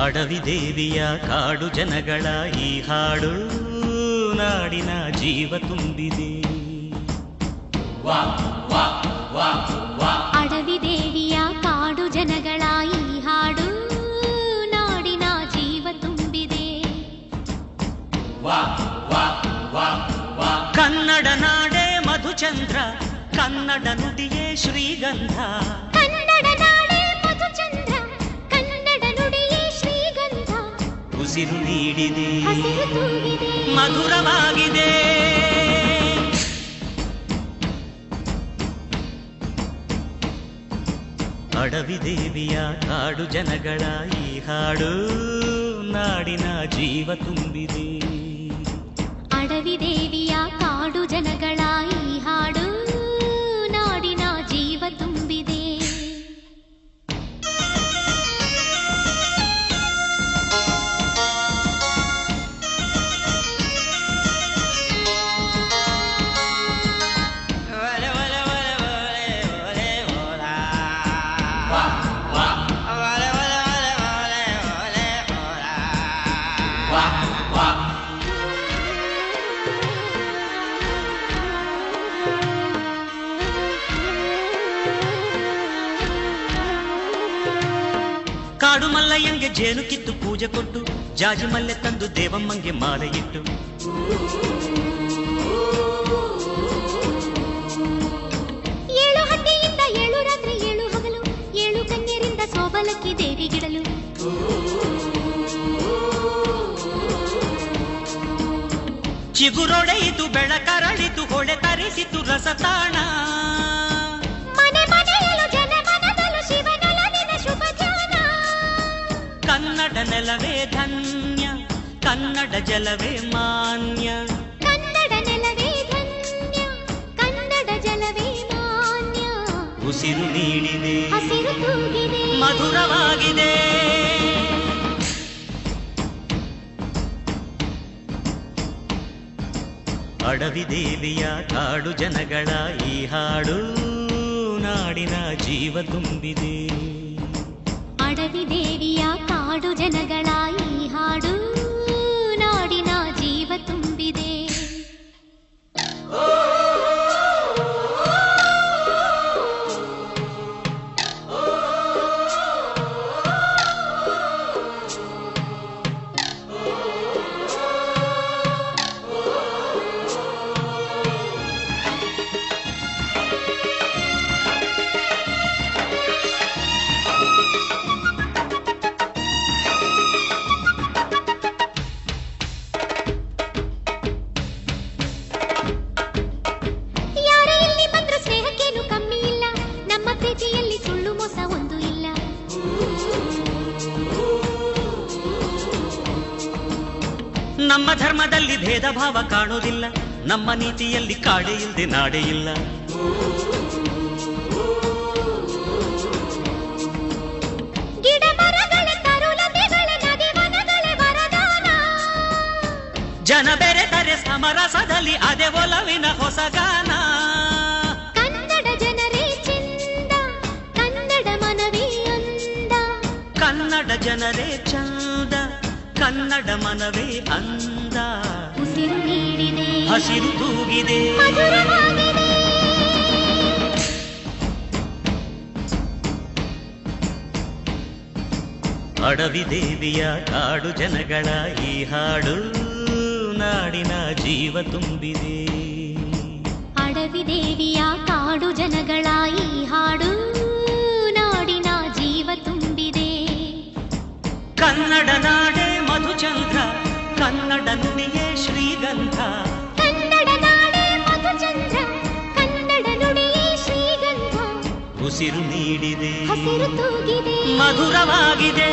ಅಡವಿ ದೇವಿಯ ಕಾಡು ಜನಗಳ ಈ ಹಾಡು ನಾಡಿನ ಜೀವ ತುಂಬಿದೆ. ಅಡವಿ ದೇವಿಯ ಕಾಡು ಜನಗಳ ಈ ಹಾಡು ನಾಡಿನ ಜೀವ ತುಂಬಿದೆ. ಕನ್ನಡ ನಾಡೇ ಮಧುಚಂದ್ರ, ಕನ್ನಡ ನುಡಿಯೇ ಶ್ರೀಗಂಧ. ಕನ್ನಡ ನಾಡೇ ಮಧುಚಂದ್ರ, ಕನ್ನಡ ನುಡಿಯೇ ಶ್ರೀಗಂಧ. ಉಸಿರು ನೀಡಿದೆ, ಹಸಿರು ತೂಗಿದೆ, ಮಧುರವಾಗಿದೆ. ಅಡವಿ ದೇವಿಯ ಕಾಡು ಜನಗಳ ಈ ಹಾಡು ನಾಡಿನ ಜೀವ ತುಂಬಿದೆ. ಅಡವಿ ದೇವಿಯ ಕಾಡು ಜನಗಳ ಈ ಹಾಡು ನಾಡಿನ ಜೀವ ತುಂಬಿದೆ. ಕಾಡು ಮಲ್ಲಯ್ಯಂಗೆ ಜೇನು ಕಿತ್ತು ಪೂಜೆ ಕೊಟ್ಟು, ಜಾಜಿ ಮಲ್ಲೆ ತಂದು ದೇವಮ್ಮಂಗೆ ಮಾಲೆ ಇಟ್ಟು, ಏಳು ಹಟ್ಟಿಯಿಂದ ಏಳು ರಾತ್ರಿ ಏಳು ಹಗಲು, ಏಳು ಕನ್ಯರಿಂದ ಸೋಬಲಕ್ಕಿ ದೇವಿಗಿಡಲು. ಚಿಗುರೊಡೆಯಿತು ಬೆಳಕರಳಿತು, ಹೊಳೆ ತರಿಸಿತು ರಸತಾಣ. ಮನೆ ಮನೆಯಲು ಜನಮನದಲು ಶಿವನೊಲವಿನ ಶುಭ ಜಾನ. ಕನ್ನಡ ನೆಲವೇ ಧನ್ಯ, ಕನ್ನಡ ಜಲವೇ ಮಾನ್ಯ. ಕನ್ನಡ ನೆಲವೇ ಧನ್ಯ, ಕನ್ನಡ ಜಲವೇ ಮಾನ್ಯ. ಉಸಿರು ನೀಡಿದೆ, ಹಸಿರು ತೂಗಿದೆ, ಮಧುರವಾಗಿದೆ. ಅಡವಿ ದೇವಿಯ ಕಾಡು ಜನಗಳ ಈ ಹಾಡು ನಾಡಿನ ಜೀವ ತುಂಬಿದೆ. ಅಡವಿ ದೇವಿಯ ಕಾಡು ಜನಗಳ ಈ ಹಾಡು ನಾಡಿನ ಜೀವ ತುಂಬಿದೆ. ನಮ್ಮ ಧರ್ಮದಲ್ಲಿ ಭೇದ ಭಾವ ಕಾಣೋದಿಲ್ಲ, ನಮ್ಮ ನೀತಿಯಲ್ಲಿ ಕಾಡೆ ಇಲ್ಲದೆ ನಾಡೆ ಇಲ್ಲ. ಗಿಡ ಮರಗಳೇ ತರುಲತೆಗಳೇ ನದಿ ವನಗಳೇ ವರದಾನ. ಜನ ಬೆರೆತರೆ ಸಮರಸದಲ್ಲಿ ಅದೇ ಒಲವಿನ ಹೊಸಗಾನ. ಕನ್ನಡ ಜನರೇ ಚಂದ, ಕನ್ನಡ ಮನವೇ ಅಂದ. ಕನ್ನಡ ಜನರೇ ಚಂದ, ಕನ್ನಡ ಮನವೇ ಅಂದ. ಉಸಿರು ನೀಡಿದೆ, ಹಸಿರು ತೂಗಿದೆ, ಮಧುರವಾಗಿದೆ. ಅಡವಿ ದೇವಿಯ ಕಾಡು ಜನಗಳ ಈ ಹಾಡು ನಾಡಿನ ಜೀವ ತುಂಬಿದೆ. ಅಡವಿ ದೇವಿಯ ಕಾಡು ಜನಗಳ ಈ ಹಾಡು ನಾಡಿನ ಜೀವ ತುಂಬಿದೆ. ಕನ್ನಡ ನಾಡೇ ಮಧುಚಂದ್ರ, ಕನ್ನಡ ನುಡಿಯೇ ಶ್ರೀಗಂಧ. ಕನ್ನಡ ನಾಡೇ ಮಧುಚಂದ್ರ, ಕನ್ನಡ ನುಡಿಯೇ ಶ್ರೀಗಂಧ. ಉಸಿರು ನೀಡಿದೆ, ಹಸಿರು ತೂಗಿದೆ, ಮಧುರವಾಗಿದೆ.